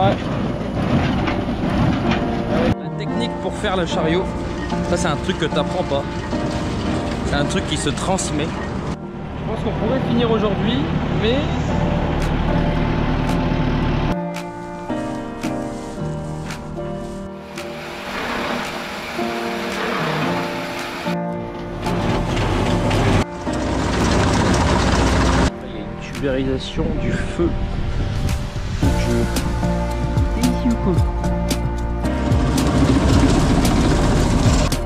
Ouais. La technique pour faire le chariot, ça c'est un truc que t'apprends pas. C'est un truc qui se transmet. Je pense qu'on pourrait finir aujourd'hui, mais... il y a une tubérisation du feu.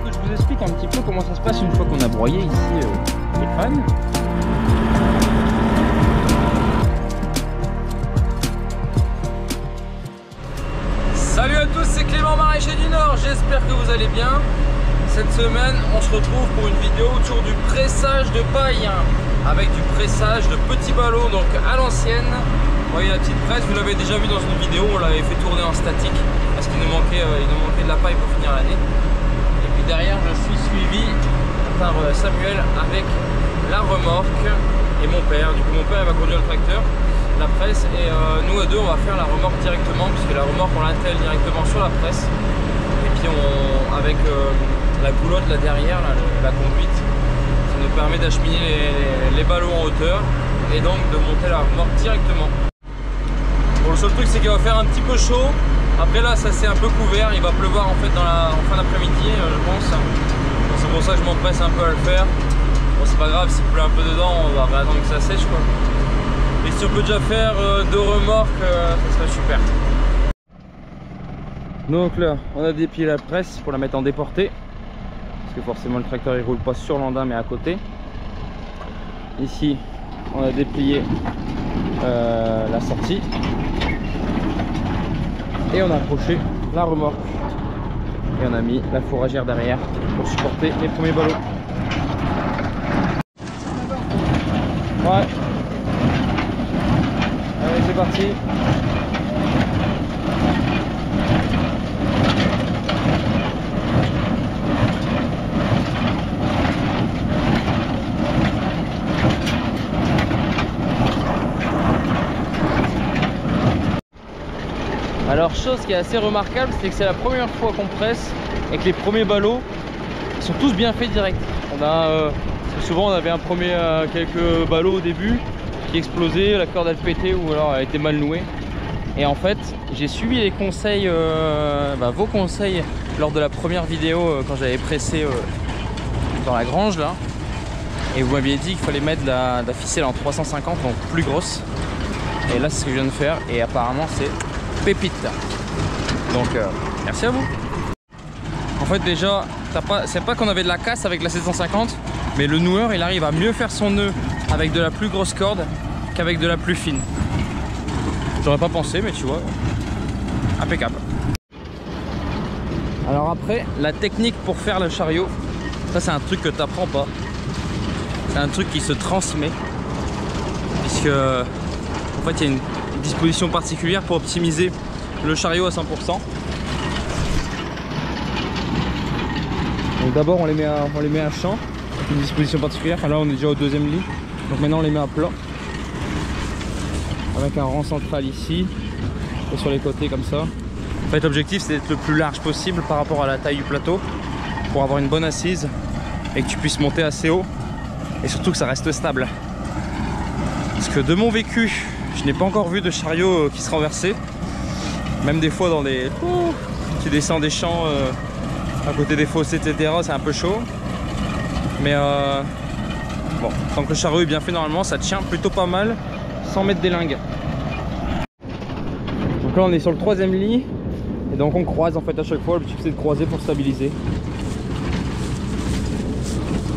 Je vous explique un petit peu comment ça se passe une fois qu'on a broyé ici les fans. Salut à tous, c'est Clément Maraîcher du Nord, j'espère que vous allez bien. Cette semaine, on se retrouve pour une vidéo autour du pressage de paille, avec du pressage de petits ballots, donc à l'ancienne. Vous voyez la petite presse, vous l'avez déjà vu dans une vidéo, on l'avait fait tourner en statique parce qu'il nous manquait de la paille pour finir l'année. Et puis derrière, je suis suivi par Samuel avec la remorque et mon père. Du coup, mon père il va conduire le tracteur, la presse, et nous deux on va faire la remorque directement, puisque la remorque on l'intègre directement sur la presse. Et puis avec la goulotte là derrière, là, la conduite, ça nous permet d'acheminer les ballots en hauteur et donc de monter la remorque directement. Bon, le seul truc c'est qu'il va faire un petit peu chaud. Après là ça c'est un peu couvert, il va pleuvoir en fait en fin d'après-midi je pense. C'est pour ça que je m'empresse un peu à le faire. Bon, c'est pas grave, s'il pleut un peu dedans, on va attendre que ça sèche quoi. Et si on peut déjà faire 2 remorques, ça serait super. Donc là on a déplié la presse pour la mettre en déporté, parce que forcément le tracteur il roule pas sur l'andin mais à côté. Ici on a déplié la sortie et on a accroché la remorque et on a mis la fourragère derrière pour supporter les premiers ballots. Ouais. Allez, c'est parti. Alors chose qui est assez remarquable, c'est que c'est la première fois qu'on presse et que les premiers ballots sont tous bien faits direct. Souvent on avait quelques ballots au début qui explosaient, la corde elle pétait ou alors elle était mal nouée. Et en fait j'ai suivi les conseils, vos conseils lors de la première vidéo quand j'avais pressé dans la grange là. Et vous m'aviez dit qu'il fallait mettre de la ficelle en 350, donc plus grosse. Et là c'est ce que je viens de faire et apparemment c'est pépite. Donc merci à vous. En fait déjà c'est pas qu'on avait de la casse avec la 750, mais le noueur il arrive à mieux faire son nœud avec de la plus grosse corde qu'avec de la plus fine. J'aurais pas pensé, mais tu vois, impeccable. Alors après, la technique pour faire le chariot, ça c'est un truc que t'apprends pas. C'est un truc qui se transmet, puisque en fait il y a une disposition particulière pour optimiser le chariot à 100%. Donc d'abord on les met à champ avec une disposition particulière. Enfin, là on est déjà au 2e lit, donc maintenant on les met à plat avec un rang central ici et sur les côtés comme ça. En fait l'objectif c'est d'être le plus large possible par rapport à la taille du plateau pour avoir une bonne assise et que tu puisses monter assez haut et surtout que ça reste stable. Parce que de mon vécu, je n'ai pas encore vu de chariot qui se renversait. Même des fois dans des... tu descends des champs à côté des fossés, etc. C'est un peu chaud. Mais bon, tant que le chariot est bien fait normalement, ça tient plutôt pas mal sans mettre des lingues. Donc là on est sur le 3e lit. Et donc on croise en fait à chaque fois. L'objectif c'est de croiser pour stabiliser.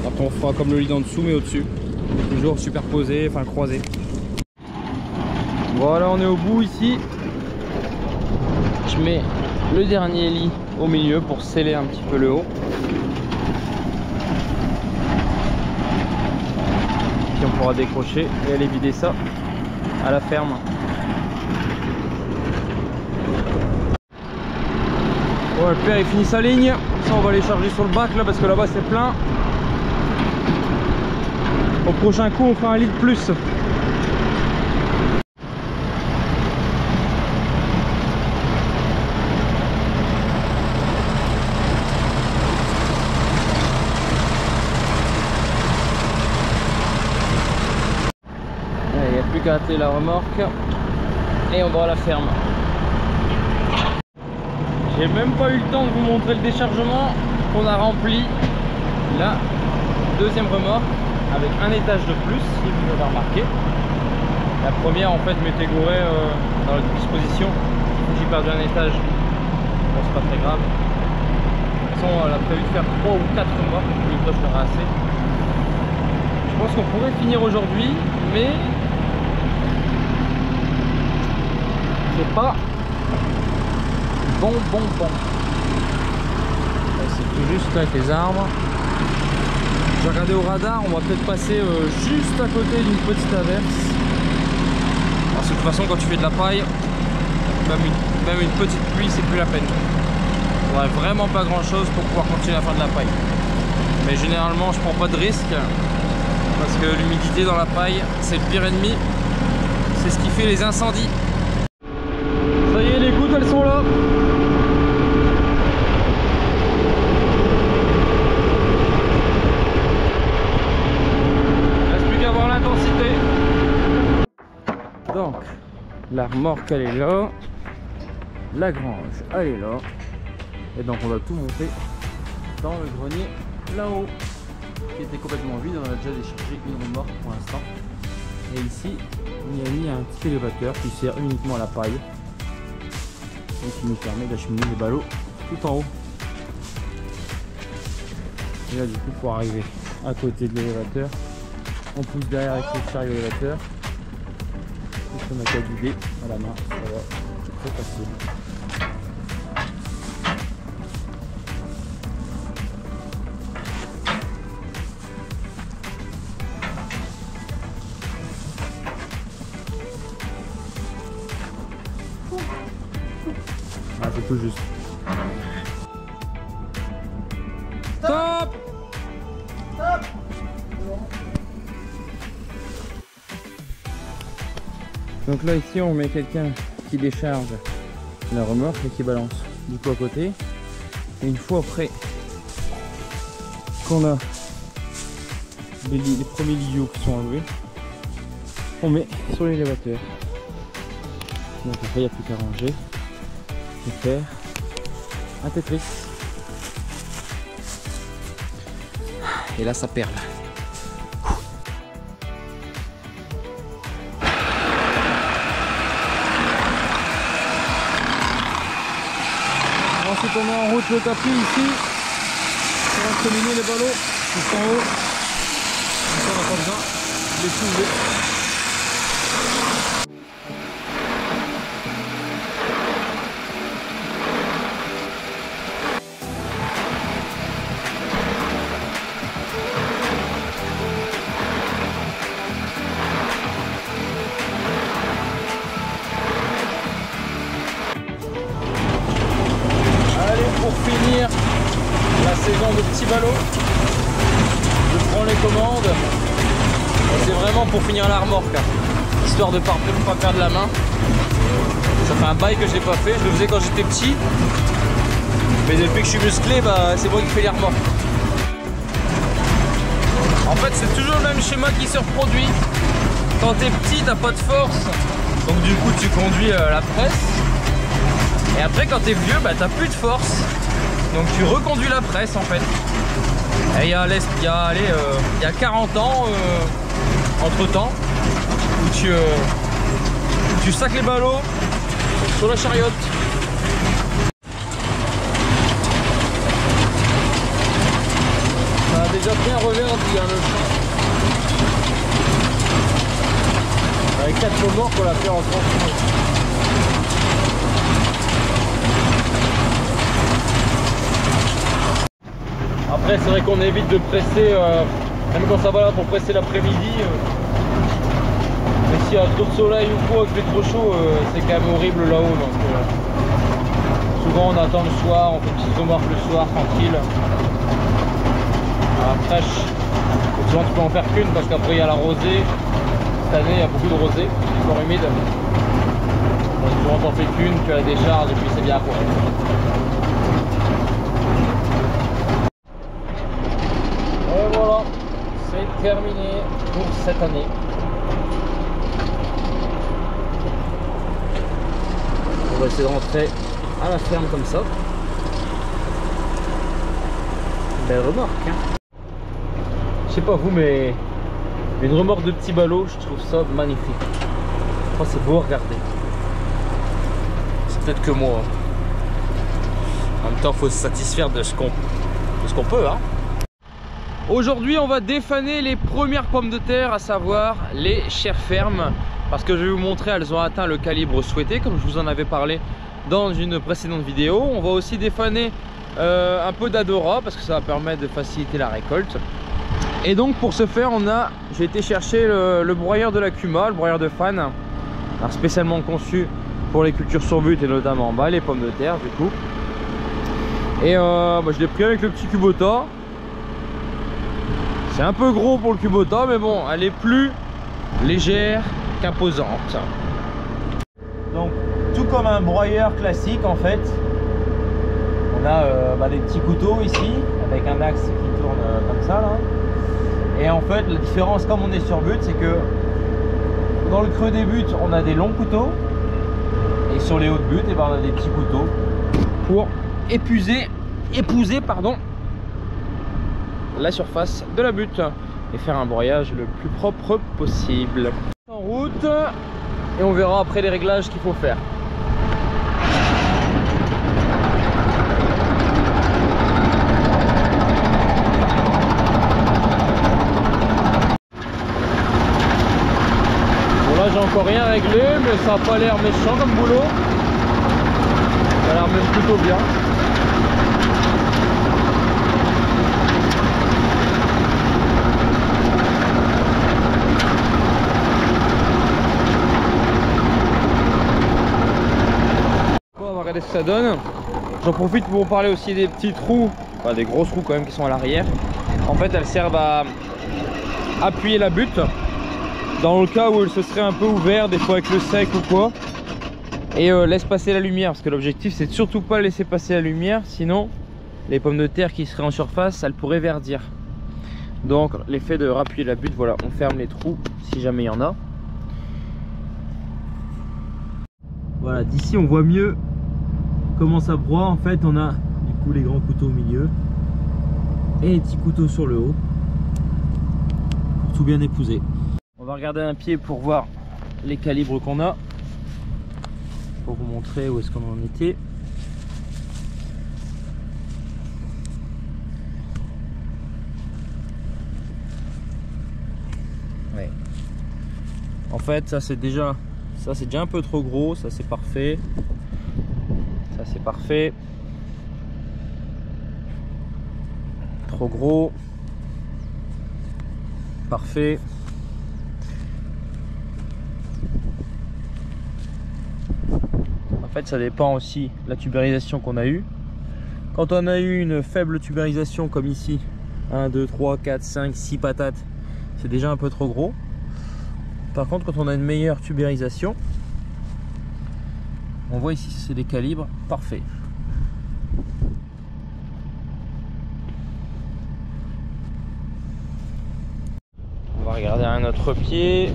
Après on fera comme le lit d'en dessous mais au-dessus. Toujours superposé, enfin croisé. Voilà, on est au bout ici. Je mets le dernier lit au milieu pour sceller un petit peu le haut. Puis on pourra décrocher et aller vider ça à la ferme. Bon, le père il finit sa ligne. Ça on va les charger sur le bac là parce que là-bas c'est plein. Au prochain coup on fera un lit de plus. monter la remorque et on va à la ferme. J'ai même pas eu le temps de vous montrer le déchargement qu'on a rempli la deuxième remorque avec un étage de plus, si vous l'avez remarqué. La première en fait m'était gourée dans la disposition, j'ai perdu un étage. Bon, c'est pas très grave. De toute façon, elle a prévu de faire 3 ou 4 remorques, donc une fois je ferai assez. Je pense qu'on pourrait finir aujourd'hui, mais c'est pas bon. C'est tout juste là avec les arbres. J'ai regardé au radar, on va peut-être passer juste à côté d'une petite averse. Parce que de toute façon, quand tu fais de la paille, même une petite pluie, c'est plus la peine. Il faudrait vraiment pas grand chose pour pouvoir continuer à faire de la paille. Mais généralement, je prends pas de risque parce que l'humidité dans la paille, c'est le pire ennemi. C'est ce qui fait les incendies. Ça y est, les gouttes, elles sont là. Donc la remorque elle est là, la grange elle est là, et donc on va tout monter dans le grenier là-haut qui était complètement vide. On a déjà déchargé une remorque pour l'instant, et ici on y a mis un petit élévateur qui sert uniquement à la paille et qui nous permet d'acheminer les ballots tout en haut. Et là du coup pour arriver à côté de l'élévateur, on pousse derrière avec le chariot élévateur. On a qu'à guider à la main, ça va, c'est très facile. Ah, c'est tout juste. Stop! Stop! Donc là ici on met quelqu'un qui décharge la remorque et qui balance du coup à côté. Et une fois après qu'on a les premiers liyaux qui sont enlevés, on met sur l'élévateur. Donc après il n'y a plus qu'à ranger et faire un Tetris. Et là ça perle. Ensuite on met en route le tapis ici pour acheminer les ballots juste en haut. Donc on n'a pas besoin de les soulever. Pour finir la saison de petits ballots, je prends les commandes. C'est vraiment pour finir la remorque, histoire de ne pas perdre la main. Ça fait un bail que je l'ai pas fait, je le faisais quand j'étais petit, mais depuis que je suis musclé, c'est moi qui fais les remorques. En fait c'est toujours le même schéma qui se reproduit. Quand t'es petit t'as pas de force, donc du coup tu conduis la presse. Et après quand t'es vieux, t'as plus de force, donc tu reconduis la presse en fait. Et il y a 40 ans entre temps où tu sacs les ballots sur la chariote. Ça a déjà bien reverdi le champ. Avec 4 remorques on l'a fait en 30 minutes. Après c'est vrai qu'on évite de presser, même quand ça va là pour presser l'après-midi. Mais s'il y a trop de soleil ou quoi, qu'il fait trop chaud, c'est quand même horrible là-haut. Donc souvent on attend le soir, on fait une petite remorque le soir tranquille. À la fraîche. Et souvent tu peux en faire qu'une parce qu'après il y a la rosée. Cette année il y a beaucoup de rosée, c'est fort humide. Donc souvent t'en fais qu'une, tu as la décharge et puis c'est bien quoi. Et voilà, c'est terminé pour cette année. On va essayer de rentrer à la ferme comme ça. Belle remorque, hein. Je sais pas vous, mais une remorque de petit ballot, je trouve ça magnifique. Oh, c'est beau à regarder. C'est peut-être que moi. En même temps, il faut se satisfaire de ce qu'on peut, hein. Aujourd'hui, on va défaner les premières pommes de terre, à savoir les chères fermes, parce que je vais vous montrer, elles ont atteint le calibre souhaité, comme je vous en avais parlé dans une précédente vidéo. On va aussi défaner un peu d'Adora, parce que ça va permettre de faciliter la récolte. Et donc pour ce faire, j'ai été chercher le broyeur de la Kuma, le broyeur de Fan, alors spécialement conçu pour les cultures sur but et notamment les pommes de terre du coup. Et je l'ai pris avec le petit Kubota. C'est un peu gros pour le Kubota, mais bon, elle est plus légère qu'imposante. Donc tout comme un broyeur classique en fait, on a des petits couteaux ici avec un axe qui tourne comme ça là. Et en fait la différence, comme on est sur but, c'est que dans le creux des buts on a des longs couteaux et sur les hauts de but on a des petits couteaux pour épouser la surface de la butte et faire un broyage le plus propre possible. En route et on verra après les réglages qu'il faut faire. Bon là j'ai encore rien réglé, mais ça n'a pas l'air méchant comme boulot. Ça a l'air même plutôt bien. Regardez ce que ça donne. J'en profite pour vous parler aussi des petits trous, enfin des grosses roues quand même qui sont à l'arrière. En fait elles servent à appuyer la butte dans le cas où elle se serait un peu ouverte, des fois avec le sec ou quoi, et laisse passer la lumière, parce que l'objectif c'est de surtout pas laisser passer la lumière, sinon les pommes de terre qui seraient en surface elles pourraient verdir. Donc l'effet de rappuyer la butte, voilà, on ferme les trous si jamais il y en a. Voilà, d'ici on voit mieux comment ça broie. En fait on a du coup les grands couteaux au milieu et les petits couteaux sur le haut pour tout bien épouser. On va regarder un pied pour voir les calibres qu'on a, pour vous montrer où est-ce qu'on en était. Ouais. En fait ça c'est déjà un peu trop gros, ça c'est parfait. Ça c'est parfait. Trop gros. Parfait. En fait ça dépend aussi de la tubérisation qu'on a eue. Quand on a eu une faible tubérisation comme ici, 1, 2, 3, 4, 5, 6 patates, c'est déjà un peu trop gros. Par contre quand on a une meilleure tubérisation, on voit ici c'est des calibres parfaits. On va regarder un autre pied.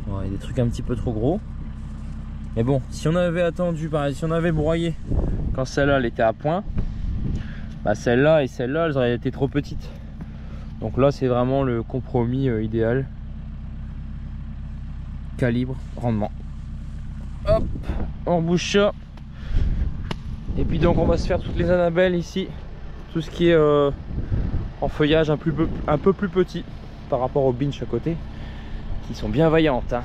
Bon, il y a des trucs un petit peu trop gros. Mais bon, si on avait attendu, pareil, si on avait broyé quand celle-là elle était à point, celle-là et celle-là elles auraient été trop petites. Donc là c'est vraiment le compromis idéal. Calibre, rendement. Hop, on rebouche ça. Et puis donc on va se faire toutes les annabelles ici, tout ce qui est en feuillage un peu plus petit par rapport aux binches à côté, qui sont bien vaillantes, hein.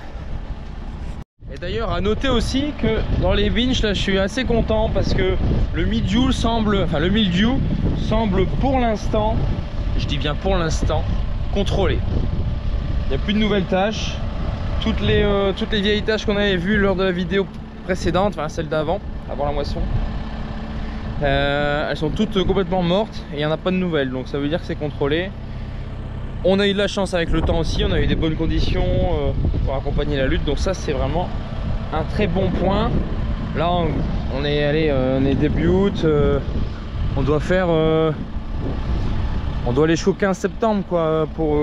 Et d'ailleurs à noter aussi que dans les binches là je suis assez content parce que le mildiou semble pour l'instant, je dis bien pour l'instant, contrôlé. Il n'y a plus de nouvelles taches. Toutes les vieilles taches qu'on avait vues lors de la vidéo précédente, enfin celle d'avant, avant la moisson, elles sont toutes complètement mortes et il n'y en a pas de nouvelles, donc ça veut dire que c'est contrôlé. On a eu de la chance avec le temps aussi, on a eu des bonnes conditions pour accompagner la lutte, donc ça c'est vraiment un très bon point. Là on est début août, on doit aller jusqu'au 15 septembre quoi, pour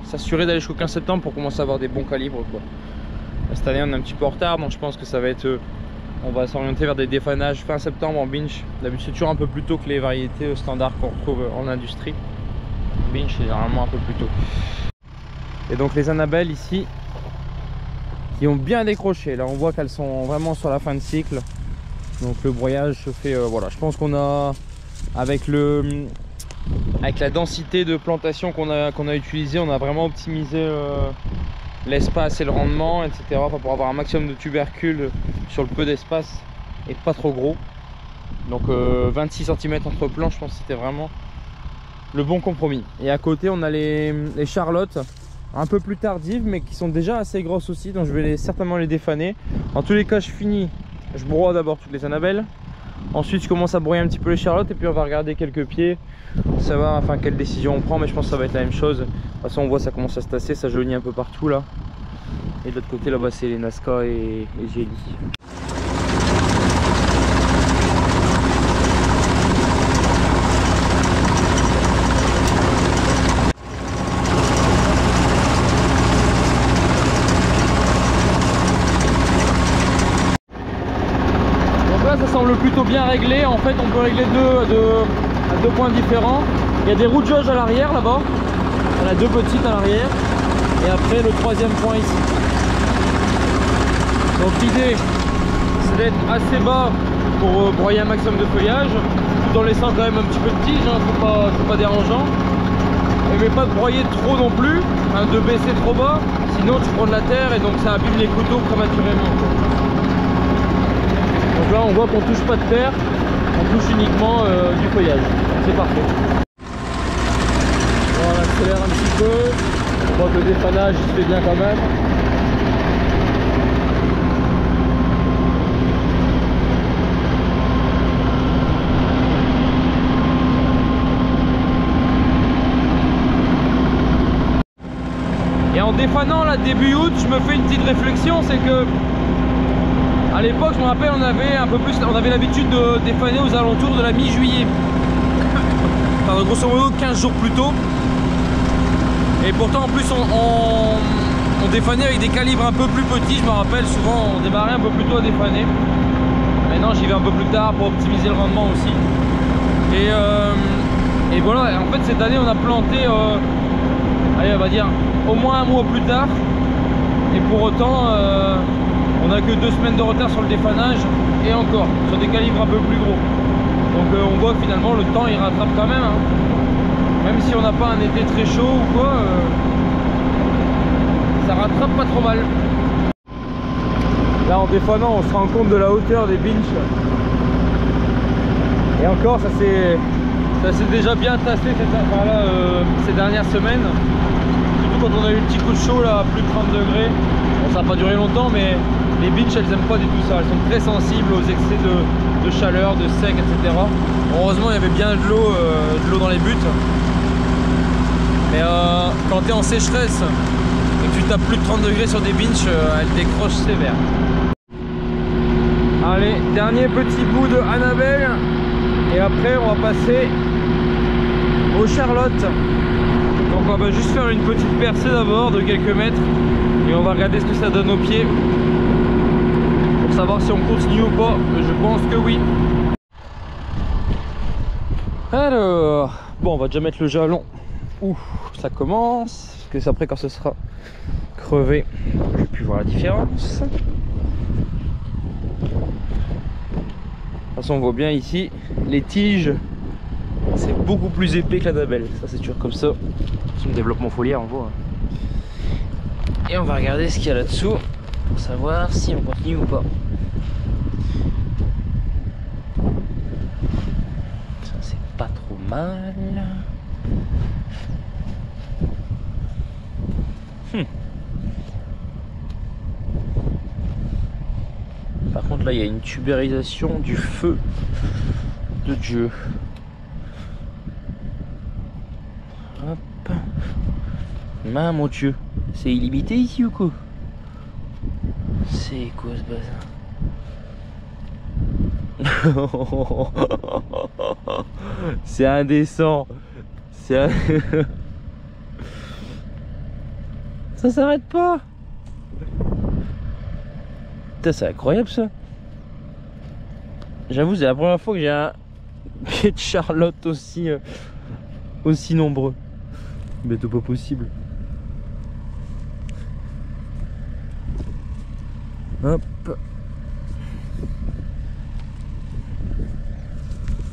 s'assurer d'aller jusqu'au 15 septembre pour commencer à avoir des bons calibres quoi. Cette année on est un petit peu en retard, donc je pense que ça va être... on va s'orienter vers des défanages fin septembre en binge. D'habitude c'est toujours un peu plus tôt que les variétés standards qu'on retrouve en industrie. Binge c'est généralement un peu plus tôt. Et donc les Annabelle ici qui ont bien décroché. Là on voit qu'elles sont vraiment sur la fin de cycle. Donc le broyage se fait, voilà, je pense qu'on a avec la densité de plantation qu'on a utilisé, on a vraiment optimisé l'espace et le rendement, etc. Enfin, pour avoir un maximum de tubercules sur le peu d'espace et pas trop gros. Donc 26 cm entre plants, je pense que c'était vraiment le bon compromis. Et à côté on a les Charlottes un peu plus tardives mais qui sont déjà assez grosses aussi, donc je vais certainement les défaner. En tous les cas je finis, je broie d'abord toutes les Annabelles, ensuite je commence à broyer un petit peu les Charlottes et puis on va regarder quelques pieds, savoir enfin quelle décision on prend, mais je pense que ça va être la même chose. De toute façon on voit ça commence à se tasser, ça jaunit un peu partout là. Et de l'autre côté là-bas c'est les Nazca et Gélie. Ça semble plutôt bien réglé. En fait on peut régler à deux points différents. Il y a des roues de jauge à l'arrière là-bas, on a deux petites à l'arrière et après le troisième point ici. Donc l'idée c'est d'être assez bas pour broyer un maximum de feuillage tout en laissant quand même un petit peu de tige, hein, c'est pas dérangeant, mais pas de broyer trop non plus, hein, de baisser trop bas sinon tu prends de la terre et donc ça abîme les couteaux prématurément. Donc là on voit qu'on touche pas de terre, on touche uniquement du feuillage, c'est parfait. On accélère un petit peu, on voit que le défanage il se fait bien quand même. Et en défanant là début août, je me fais une petite réflexion, c'est que à l'époque, je me rappelle, on avait l'habitude de défaner aux alentours de la mi-juillet. Enfin, grosso modo 15 jours plus tôt. Et pourtant en plus on défanait avec des calibres un peu plus petits. Je me rappelle, souvent on démarrait un peu plus tôt à défaner. Maintenant j'y vais un peu plus tard pour optimiser le rendement aussi. Et voilà, en fait cette année on a planté, allez on va dire au moins un mois plus tard. Et pour autant on n'a que 2 semaines de retard sur le défanage et encore sur des calibres un peu plus gros. Donc on voit que finalement le temps il rattrape quand même, hein. Même si on n'a pas un été très chaud ou quoi, ça rattrape pas trop mal. Là en défanant on se rend compte de la hauteur des binches. Et encore ça s'est déjà bien tassé ces dernières semaines. Surtout quand on a eu un petit coup de chaud là à plus de 30 degrés. Bon, ça n'a pas duré longtemps mais les binches elles aiment pas du tout ça, elles sont très sensibles aux excès de chaleur, de sec, etc. Heureusement il y avait bien de l'eau dans les buttes. Mais quand tu es en sécheresse et que tu tapes plus de 30 degrés sur des binches, elles décrochent sévère. Allez, dernier petit bout de Annabelle et après on va passer aux Charlottes. Donc on va juste faire une petite percée d'abord de quelques mètres et on va regarder ce que ça donne aux pieds pour savoir si on continue ou pas. Je pense que oui. Alors, bon on va déjà mettre le jalon où ça commence, parce que c'est après quand ce sera crevé, je vais plus voir la différence. De toute façon on voit bien ici, les tiges c'est beaucoup plus épais que l'Annabelle, ça c'est toujours comme ça. C'est un développement foliaire on voit. Et on va regarder ce qu'il y a là-dessous pour savoir si on continue ou pas. Ça c'est pas trop mal. Par contre là il y a une tubérisation du feu de Dieu. Hop. Mon Dieu, c'est illimité ici ou quoi? C'est quoi ce bazar? C'est indécent. Ça s'arrête pas. Putain, c'est incroyable ça. J'avoue, c'est la première fois que j'ai un pied de Charlotte aussi nombreux. Mais c'est pas possible. Hop.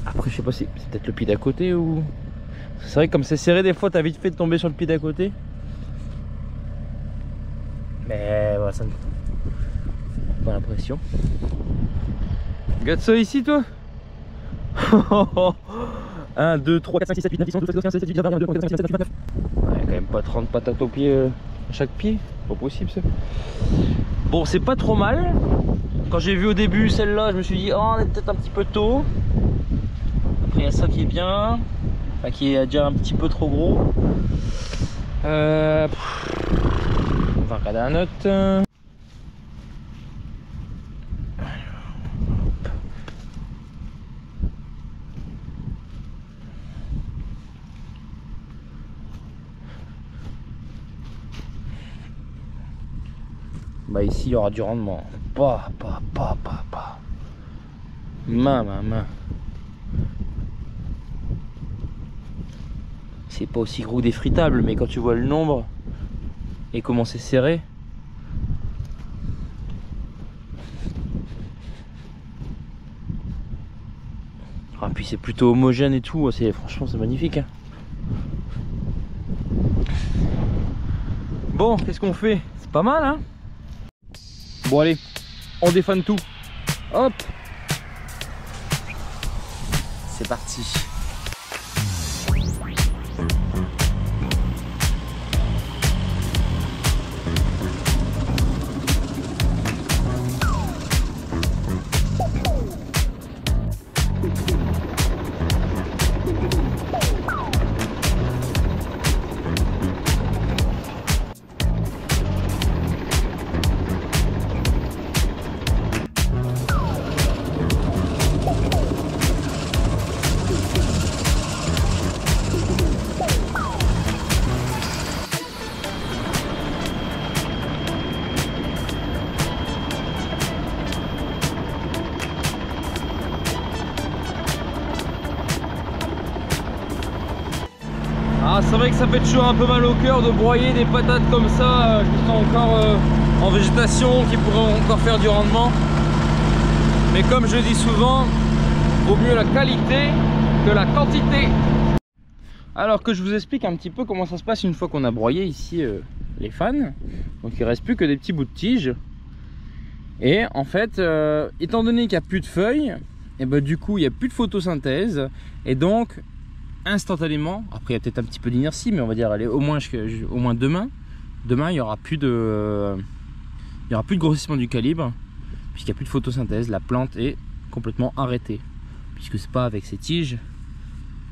Après, je sais pas si c'est peut-être le pied d'à côté ou... C'est vrai que comme c'est serré, des fois, t'as vite fait de tomber sur le pied d'à côté. Mais voilà, ça me... Pas l'impression. Regarde ça ici, toi. 1, 2, 3, 4, 5, 6, 7, 8, 9, 10, 11, 12, 13, 14, 15, 16, 17, 18, 19, 20, 22, 23, 24, 25, 26, 27, 28, 29. Ouais, quand même pas 30 patates au pied à chaque pied. Pas possible ça. Bon, c'est pas trop mal. Quand j'ai vu au début celle-là, je me suis dit, oh, on est peut-être un petit peu tôt. Après, il y a ça qui est bien. Enfin, qui est déjà un petit peu trop gros. On va regarder un autre. Bah ici il y aura du rendement. Pas. Main. C'est pas aussi gros que des fritables, mais quand tu vois le nombre et comment c'est serré. Ah, puis c'est plutôt homogène et tout, franchement c'est magnifique hein. Bon, qu'est-ce qu'on fait? C'est pas mal hein. Bon allez, on défane tout. Hop. C'est parti. Ah, c'est vrai que ça fait toujours un peu mal au cœur de broyer des patates comme ça qui sont encore en végétation, qui pourraient encore faire du rendement. Mais comme je dis souvent, vaut mieux la qualité que la quantité. Alors que je vous explique un petit peu comment ça se passe une fois qu'on a broyé ici les fans. Donc il ne reste plus que des petits bouts de tige. Et en fait, étant donné qu'il n'y a plus de feuilles, et ben, du coup il n'y a plus de photosynthèse. Et donc instantanément, après il y a peut-être un petit peu d'inertie, mais on va dire allez, au moins demain il n'y aura plus de grossissement du calibre, puisqu'il n'y a plus de photosynthèse. La plante est complètement arrêtée, puisque c'est pas avec ces tiges,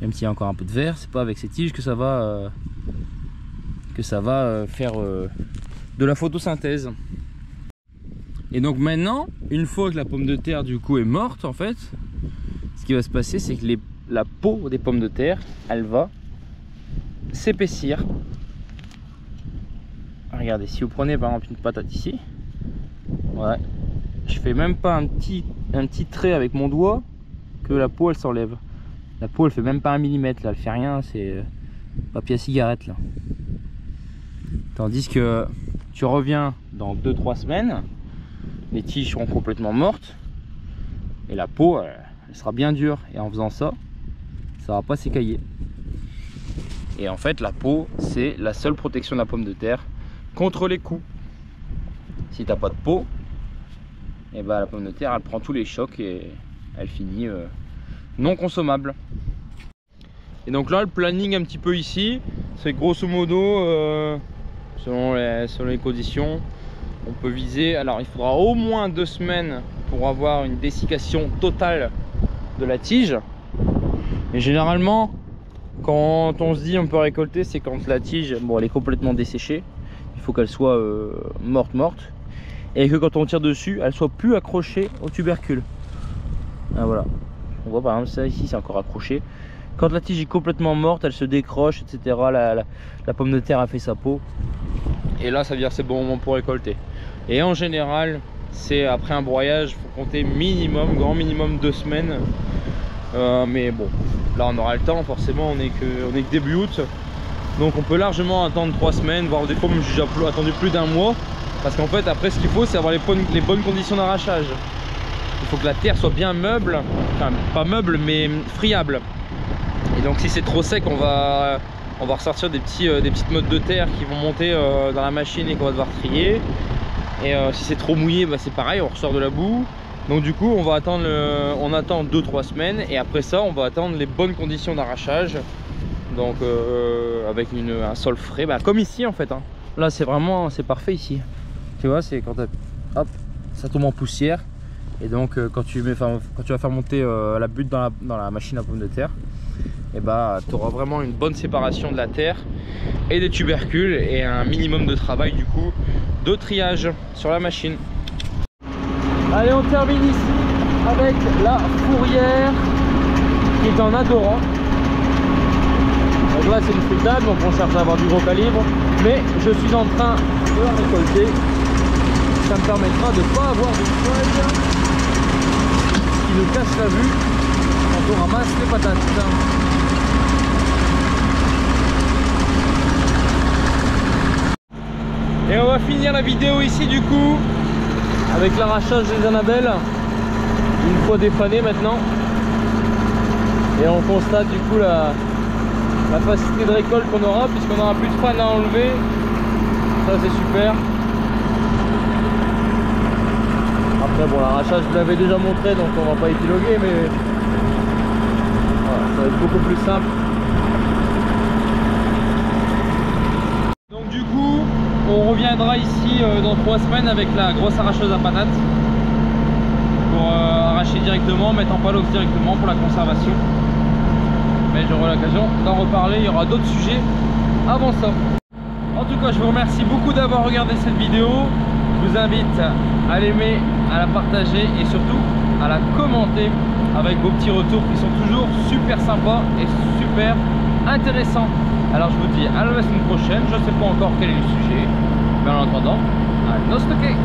même s'il y a encore un peu de vert, c'est pas avec ces tiges que ça va faire de la photosynthèse. Et donc maintenant, une fois que la pomme de terre du coup est morte, en fait, ce qui va se passer, c'est que la peau des pommes de terre, elle va s'épaissir. Regardez, si vous prenez par exemple une patate ici, ouais, je fais même pas un petit trait avec mon doigt que la peau elle s'enlève. La peau elle fait même pas 1 mm là, elle fait rien, c'est papier à cigarette là. Tandis que tu reviens dans 2-3 semaines, les tiges seront complètement mortes et la peau elle sera bien dure, et en faisant ça, ça va pas s'écailler. Et en fait la peau c'est la seule protection de la pomme de terre contre les coups. Si t'as pas de peau, et ben la pomme de terre elle prend tous les chocs et elle finit non consommable. Et donc là le planning un petit peu ici, c'est grosso modo selon les conditions, on peut viser, alors il faudra au moins 2 semaines pour avoir une dessiccation totale de la tige. Et généralement quand on se dit on peut récolter, c'est quand la tige, bon elle est complètement desséchée, il faut qu'elle soit morte, et que quand on tire dessus elle soit plus accrochée au tubercule. Ah, voilà, on voit par exemple ça ici, c'est encore accroché. Quand la tige est complètement morte, elle se décroche, etc. La pomme de terre a fait sa peau, et là ça veut dire c'est bon moment pour récolter. Et en général c'est après un broyage, il faut compter minimum, grand minimum 2 semaines. Mais bon, là on aura le temps, forcément on est que début août. Donc on peut largement attendre 3 semaines, voire des fois j'ai attendu plus d'1 mois. Parce qu'en fait après ce qu'il faut c'est avoir les bonnes conditions d'arrachage. Il faut que la terre soit bien meuble, enfin pas meuble mais friable. Et donc si c'est trop sec on va ressortir des petites mottes de terre qui vont monter dans la machine et qu'on va devoir trier. Et si c'est trop mouillé, bah, c'est pareil, on ressort de la boue. Donc du coup on attend 2-3 semaines et après ça on va attendre les bonnes conditions d'arrachage. Donc avec un sol frais, bah, comme ici en fait hein. Là c'est parfait ici. Tu vois, c'est quand hop, ça tombe en poussière. Et donc quand tu vas faire monter la butte dans la machine à pommes de terre, et bah tu auras vraiment une bonne séparation de la terre et des tubercules et un minimum de travail du coup de triage sur la machine. Allez, on termine ici avec la fourrière qui est en adorant. Donc là c'est une fruitable, donc on cherche à avoir du gros calibre, mais je suis en train de la récolter. Ça me permettra de ne pas avoir de feuilles qui nous cassent la vue quand on ramasse les patates. Et on va finir la vidéo ici du coup avec l'arrachage des Annabelles, une fois défanées maintenant. Et on constate du coup la facilité de récolte qu'on aura, puisqu'on n'aura plus de fan à enlever. Ça c'est super. Après bon, l'arrachage je vous l'avais déjà montré, donc on va pas épiloguer, mais voilà, ça va être beaucoup plus simple. Donc du coup on reviendra ici dans 3 semaines avec la grosse arracheuse à patates pour arracher directement, mettre en palox directement pour la conservation. Mais j'aurai l'occasion d'en reparler, il y aura d'autres sujets avant ça. En tout cas je vous remercie beaucoup d'avoir regardé cette vidéo. Je vous invite à l'aimer, à la partager et surtout à la commenter avec vos petits retours qui sont toujours super sympas et super intéressants. Alors je vous dis à la semaine prochaine, je ne sais pas encore quel est le sujet, mais en attendant, à nos stockés.